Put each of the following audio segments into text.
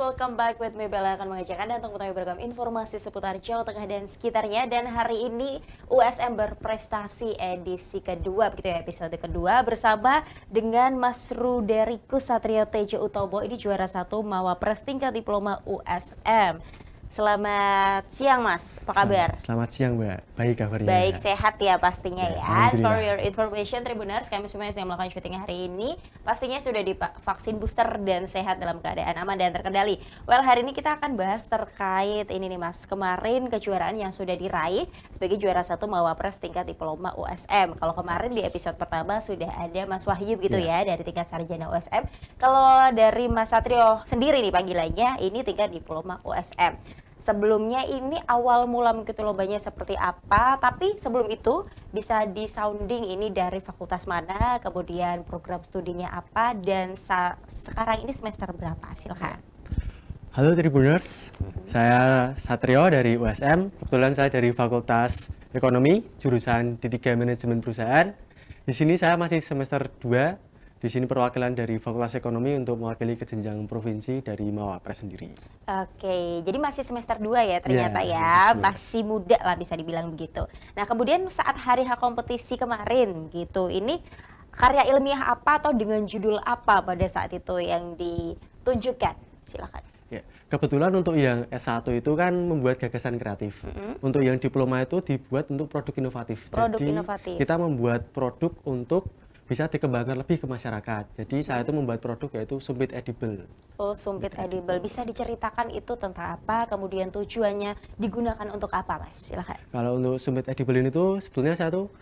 welcome back with me Bella akan mengajak Anda untuk mengetahui beragam informasi seputar Jawa Tengah dan sekitarnya. Dan hari ini USM berprestasi edisi kedua, begitu ya, episode kedua bersama dengan Mas Ruderikus Satrio Tejo Utobo. Ini juara 1 Mawapres tingkat diploma USM. Selamat siang Mas, apa kabar? Selamat siang Mbak, baik kabarnya. Baik, sehat ya pastinya ya. For your information Tribuners, kami semua yang sedang melakukan syuting hari ini pastinya sudah divaksin booster dan sehat dalam keadaan aman dan terkendali. Well, hari ini kita akan bahas terkait ini nih Mas, kemarin kejuaraan yang sudah diraih sebagai juara 1 Mawapres tingkat diploma USM. Kalau kemarin di episode pertama sudah ada Mas Wahyu gitu ya dari tingkat sarjana USM. Kalau dari Mas Satrio sendiri nih panggilannya ini tingkat diploma USM. Sebelumnya ini awal mula mengikuti lombanya seperti apa, tapi sebelum itu bisa di-sounding ini dari fakultas mana, kemudian program studinya apa, dan sekarang ini semester berapa, silahkan. Halo Tribuners, saya Satrio dari USM, kebetulan saya dari Fakultas Ekonomi, jurusan D3 Manajemen Perusahaan. Di sini saya masih semester 2. Di sini perwakilan dari Fakultas Ekonomi untuk mewakili ke jenjang provinsi dari Mawapres sendiri. Oke, jadi masih semester 2 ya ternyata ya, masih muda lah bisa dibilang begitu. Nah kemudian saat hari H kompetisi kemarin gitu, ini karya ilmiah apa atau dengan judul apa pada saat itu yang ditunjukkan? Silakan. Ya, kebetulan untuk yang S1 itu kan membuat gagasan kreatif. Untuk yang diploma itu dibuat untuk produk inovatif. Jadi kita membuat produk untuk bisa dikembangkan lebih ke masyarakat. Jadi saya itu membuat produk yaitu sumpit edible. Oh, sumpit edible. Bisa diceritakan itu tentang apa, kemudian tujuannya digunakan untuk apa, Mas? Silakan. Kalau untuk sumpit edible ini tuh sebetulnya saya tuh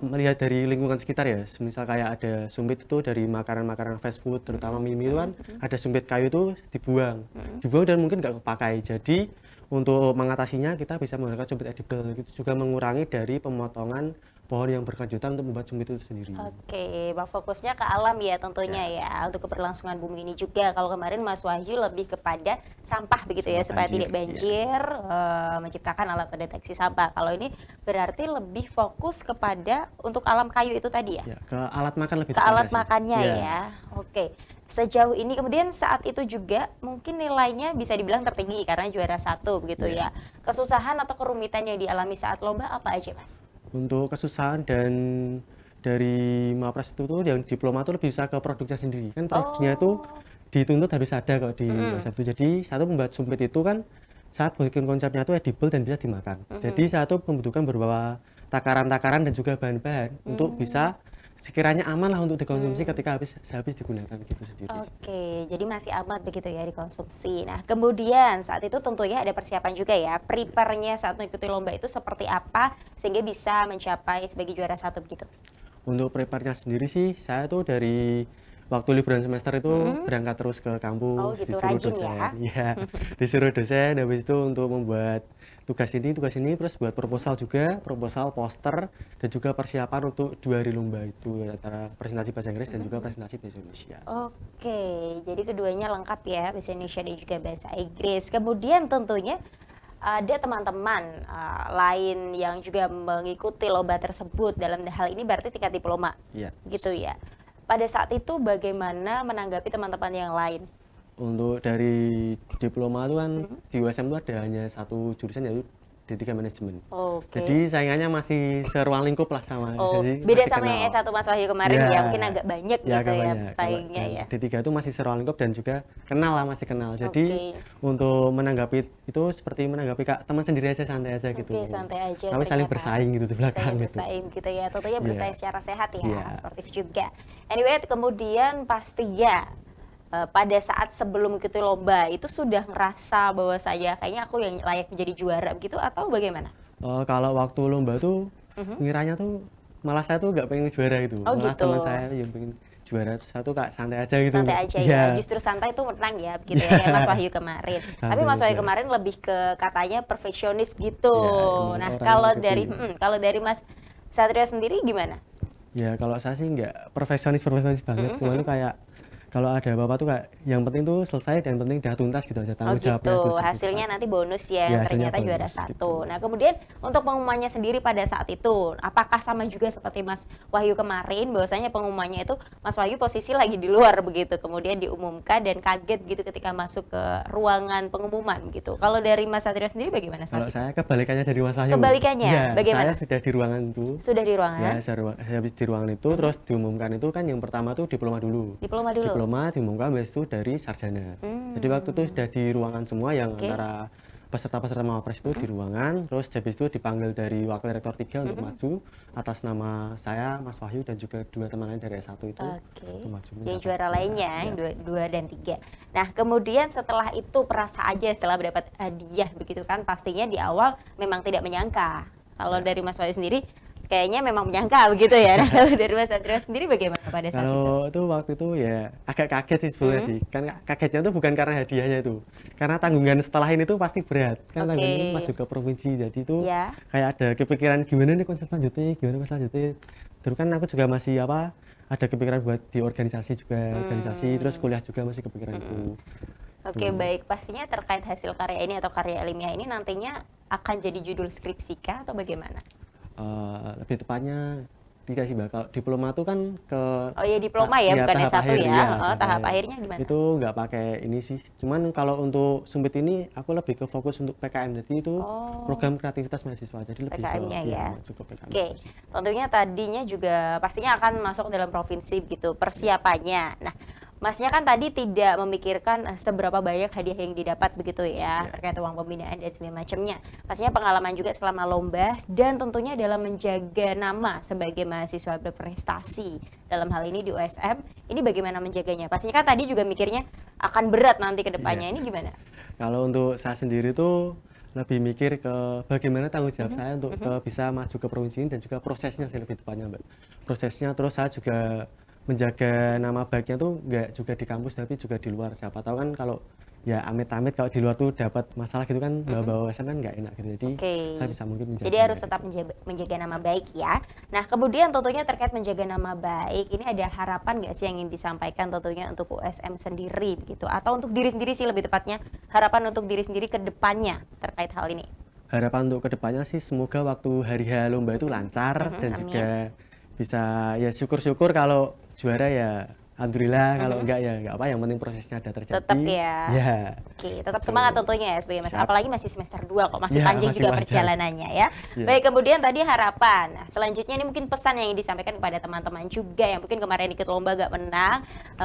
melihat dari lingkungan sekitar ya. Misal kayak ada sumpit itu dari makanan-makanan fast food, terutama mie-mie itu kan ada sumpit kayu itu dibuang. Dibuang dan mungkin nggak kepakai. Jadi untuk mengatasinya kita bisa menggunakan sumpit edible. Itu juga mengurangi dari pemotongan pohon yang berkelanjutan untuk membuat sumpit itu sendiri. Oke, fokusnya ke alam ya tentunya ya, untuk keberlangsungan bumi ini juga. Kalau kemarin Mas Wahyu lebih kepada sampah begitu ya, supaya tidak banjir, menciptakan alat pendeteksi sampah. Kalau ini berarti lebih fokus kepada untuk alam kayu itu tadi ya? Ya, ke alat makan lebih. Ke alat makannya ya. Oke. Sejauh ini kemudian saat itu juga mungkin nilainya bisa dibilang tertinggi karena juara 1 begitu ya. Kesusahan atau kerumitan yang dialami saat lomba apa aja Mas? Untuk kesusahan dan dari Mawapres itu tuh yang diploma tuh lebih bisa ke produknya sendiri. Kan produknya itu dituntut harus ada kok di satu. Jadi satu membuat sumpit itu kan saya bikin konsepnya tuh edible dan bisa dimakan. Jadi saya tuh membutuhkan beberapa takaran-takaran dan juga bahan-bahan untuk bisa sekiranya aman lah untuk dikonsumsi ketika habis digunakan gitu sendiri. Oke, jadi masih aman begitu ya dikonsumsi. Nah, kemudian saat itu tentunya ada persiapan juga ya. Prepare-nya saat mengikuti lomba itu seperti apa sehingga bisa mencapai sebagai juara 1 begitu? Untuk prepare-nya sendiri sih, saya tuh dari waktu liburan semester itu berangkat terus ke kampus, gitu, disuruh dosen. Ya, disuruh dosen, habis itu untuk membuat tugas ini, terus buat proposal juga, proposal, poster, dan juga persiapan untuk 2 hari lomba itu, antara presentasi bahasa Inggris dan juga presentasi bahasa Indonesia. Oke, jadi keduanya lengkap ya, bahasa Indonesia dan juga bahasa Inggris. Kemudian tentunya ada teman-teman lain yang juga mengikuti lomba tersebut, dalam hal ini berarti tingkat diploma, gitu ya. Pada saat itu bagaimana menanggapi teman-teman yang lain? Untuk dari diploma itu kan di USM itu ada hanya satu jurusan yaitu D3 Manajemen. Jadi saingannya masih seruang lingkup lah sama. Jadi beda sama yang S1 Mas Wahyu kemarin ya, mungkin agak banyak gitu ya saingnya ya. D3 itu masih seruang lingkup dan juga kenal lah, masih kenal. Jadi untuk menanggapi itu seperti menanggapi teman sendiri aja, santai aja gitu. Santai aja. Kami saling bersaing gitu di belakang gitu. Bersaing gitu ya, tentunya bersaing secara sehat ya, sportif juga. Anyway, kemudian pastinya pada saat sebelum mengikuti lomba itu sudah ngerasa bahwa saya kayaknya aku yang layak menjadi juara begitu atau bagaimana? Kalau waktu lomba tuh ngiranya tuh malah saya tuh nggak pengen juara gitu. Malah gitu. Teman saya yang pengen juara, satu kak santai aja gitu. Santai aja ya, justru santai itu menang ya begitu ya, kayak Mas Wahyu kemarin. Tapi Mas Wahyu kemarin lebih ke katanya perfeksionis gitu. Nah kalau dari Mas Satrio sendiri gimana? Ya kalau saya sih nggak profesionis banget, cuman tuh kayak kalau ada apa-apa tuh kayak yang penting tuh selesai dan penting udah tuntas gitu aja, tanggung jawabnya gitu. itu segitu, Hasilnya Kak. nanti bonus ya, Ya, yang hasilnya ternyata juara bonus, 1. gitu. Nah, kemudian untuk pengumumannya sendiri pada saat itu, apakah sama juga seperti Mas Wahyu kemarin, bahwasanya pengumumannya itu Mas Wahyu posisi lagi di luar begitu, kemudian diumumkan dan kaget gitu ketika masuk ke ruangan pengumuman gitu. Kalau dari Mas Satrio sendiri bagaimana Kalau saat itu? saya kebalikannya dari Mas Wahyu. Kebalikannya, Iya, bagaimana? saya sudah di ruangan itu. Sudah di ruangan? Ya, habis di ruangan itu terus diumumkan itu kan yang pertama tuh diploma dulu. Diploma dulu? Diploma diumumkan habis itu dari sarjana. Jadi waktu itu sudah di ruangan semua yang Oke. antara peserta-peserta Mawapres itu di ruangan, terus habis itu dipanggil dari Wakil Rektor 3 untuk maju atas nama saya, Mas Wahyu dan juga 2 teman lain dari S1 itu Oke. untuk maju Yang mendapat juara lainnya, ya. yang dua dan 3. Nah, kemudian setelah itu perasa aja setelah mendapat hadiah begitu kan, pastinya di awal memang tidak menyangka. Kalau dari Mas Wahyu sendiri, kayaknya memang menyangka begitu ya. Nah, kalau dari Mas Satrio sendiri bagaimana pada saat itu? Kalau itu waktu itu ya agak kaget sih sebenarnya sih. Kan kagetnya tuh bukan karena hadiahnya itu. Karena tanggungan setelah ini tuh pasti berat. Kan Oke. tanggungan ini maju ke provinsi. Jadi itu Ya. kayak ada kepikiran gimana nih konsep selanjutnya, gimana konsep selanjutnya. Terus kan aku juga masih ada kepikiran buat di organisasi juga, organisasi terus kuliah juga masih kepikiran itu. Oke, baik. Pastinya terkait hasil karya ini atau karya ilmiah ini nantinya akan jadi judul skripsi kah atau bagaimana? Lebih tepatnya tidak sih Mbak. Kalau diploma itu kan ke Oh ya, diploma ya, bukan tahap S1 akhir, ya. iya, Oh, tahap akhirnya gimana? Itu nggak pakai ini sih. Cuman kalau untuk Sumpit ini aku lebih ke fokus untuk PKM. Jadi itu program kreativitas mahasiswa. Jadi lebih PKM-nya ke ya. maju ke PKM. Oke, tentunya tadinya juga pastinya akan masuk dalam provinsi gitu persiapannya. Nah, Masnya kan tadi tidak memikirkan seberapa banyak hadiah yang didapat begitu ya, terkait uang pembinaan dan segala macamnya. Pastinya pengalaman juga selama lomba dan tentunya dalam menjaga nama sebagai mahasiswa berprestasi dalam hal ini di USM, ini bagaimana menjaganya? Pastinya kan tadi juga mikirnya akan berat nanti ke depannya, ini gimana? Kalau untuk saya sendiri tuh lebih mikir ke bagaimana tanggung jawab saya untuk bisa maju ke provinsi ini dan juga prosesnya sih lebih tepatnya Mbak. Prosesnya terus saya juga menjaga nama baiknya tuh nggak juga di kampus tapi juga di luar. Siapa tahu kan kalau ya amit-amit kalau di luar tuh dapat masalah gitu kan bawa-bawa kan nggak enak gitu. Jadi Oke. saya bisa mungkin menjaga. Jadi harus tetap menjaga nama baik ya. Nah, kemudian tentunya terkait menjaga nama baik, ini ada harapan nggak sih yang ingin disampaikan tentunya untuk USM sendiri begitu? Atau untuk diri sendiri sih lebih tepatnya, harapan untuk diri sendiri ke depannya terkait hal ini? Harapan untuk kedepannya sih semoga waktu hari H lomba itu lancar dan amin. juga bisa ya syukur-syukur kalau juara ya alhamdulillah, kalau enggak ya enggak apa, yang penting prosesnya ada terjadi. Tetap ya. Ya. Oke, tetap semangat tentunya ya sebagai Mas. Siap. Apalagi masih semester 2 kok, masih Ya, panjang masih juga wajar. perjalanannya ya. Ya. Baik, kemudian tadi harapan. Nah, selanjutnya ini mungkin pesan yang ingin disampaikan kepada teman-teman juga yang mungkin kemarin ikut lomba gak menang.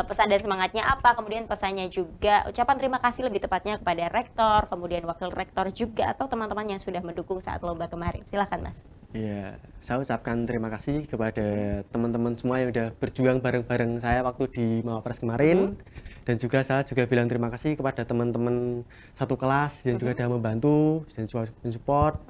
Pesan dan semangatnya apa? Kemudian pesannya juga ucapan terima kasih lebih tepatnya kepada rektor, kemudian wakil rektor juga atau teman-teman yang sudah mendukung saat lomba kemarin. Silakan Mas. Iya, saya ucapkan terima kasih kepada teman-teman semua yang udah berjuang bareng-bareng saya waktu di Mawapres kemarin. Dan juga saya juga bilang terima kasih kepada teman-teman satu kelas yang juga sudah membantu dan juga support.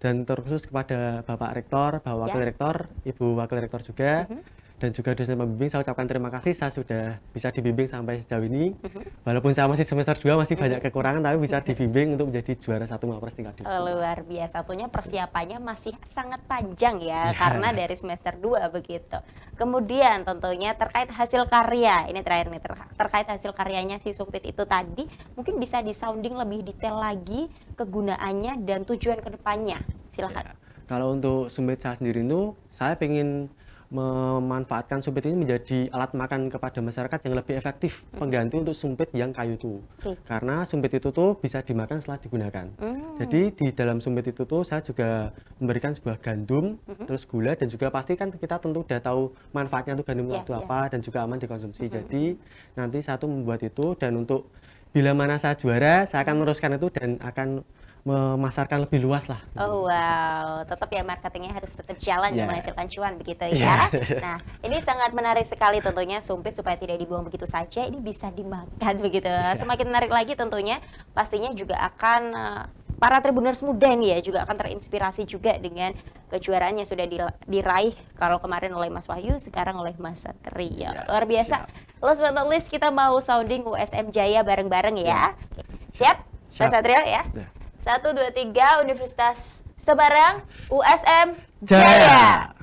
Dan terkhusus kepada Bapak Rektor, Bapak Wakil Rektor, Ibu Wakil Rektor juga. Dan juga dosen pembimbing, saya ucapkan terima kasih, saya sudah bisa dibimbing sampai sejauh ini. Walaupun saya masih semester 2, masih banyak kekurangan, tapi bisa dibimbing untuk menjadi juara 1 Mawapres tingkat di. Luar biasa, tentunya persiapannya masih sangat panjang ya, karena dari semester 2 begitu. Kemudian tentunya terkait hasil karya, ini terakhir nih, terkait hasil karyanya si Sumpit itu tadi, mungkin bisa disounding lebih detail lagi kegunaannya dan tujuan kedepannya. Silahkan. Ya. Kalau untuk Sumpit saya sendiri itu, saya ingin memanfaatkan sumpit ini menjadi alat makan kepada masyarakat yang lebih efektif, pengganti untuk sumpit yang kayu itu. Karena sumpit itu tuh bisa dimakan setelah digunakan. Jadi di dalam sumpit itu tuh saya juga memberikan sebuah gandum, terus gula, dan juga pasti kan kita tentu udah tahu manfaatnya tuh gandum itu apa dan juga aman dikonsumsi. Jadi nanti satu membuat itu, dan untuk bila mana saya juara, saya akan meneruskan itu dan akan memasarkan lebih luas lah. Oh wow, tetap ya marketingnya harus tetap jalan ya, menghasilkan cuan begitu ya. Nah, ini sangat menarik sekali tentunya sumpit supaya tidak dibuang begitu saja, ini bisa dimakan begitu. Semakin menarik lagi tentunya, pastinya juga akan para Tribuners muda nih ya juga akan terinspirasi juga dengan kejuaraan yang sudah diraih kalau kemarin oleh Mas Wahyu, sekarang oleh Mas Satrio. Luar biasa. Last but not least, kita mau sounding USM Jaya bareng-bareng ya. Siap? Mas Satrio ya? 1, 2, 3, Universitas Semarang, USM Jaya.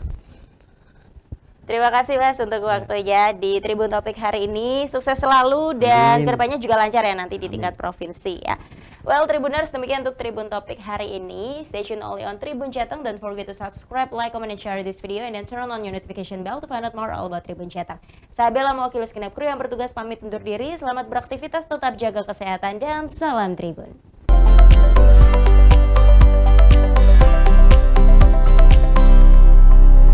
Terima kasih Mas untuk waktunya di Tribun Topik hari ini. Sukses selalu dan Amin. kedepannya juga lancar ya nanti di Amin. tingkat provinsi ya. Well, Tribuners, demikian untuk Tribun Topik hari ini. Stay tune only on Tribun Jateng. Don't forget to subscribe, like, comment, and share this video. And then turn on your notification bell to find out more all about Tribun Jateng. Saya Bella, mewakili segenap kru yang bertugas pamit undur diri. Selamat beraktivitas, tetap jaga kesehatan, dan salam Tribun.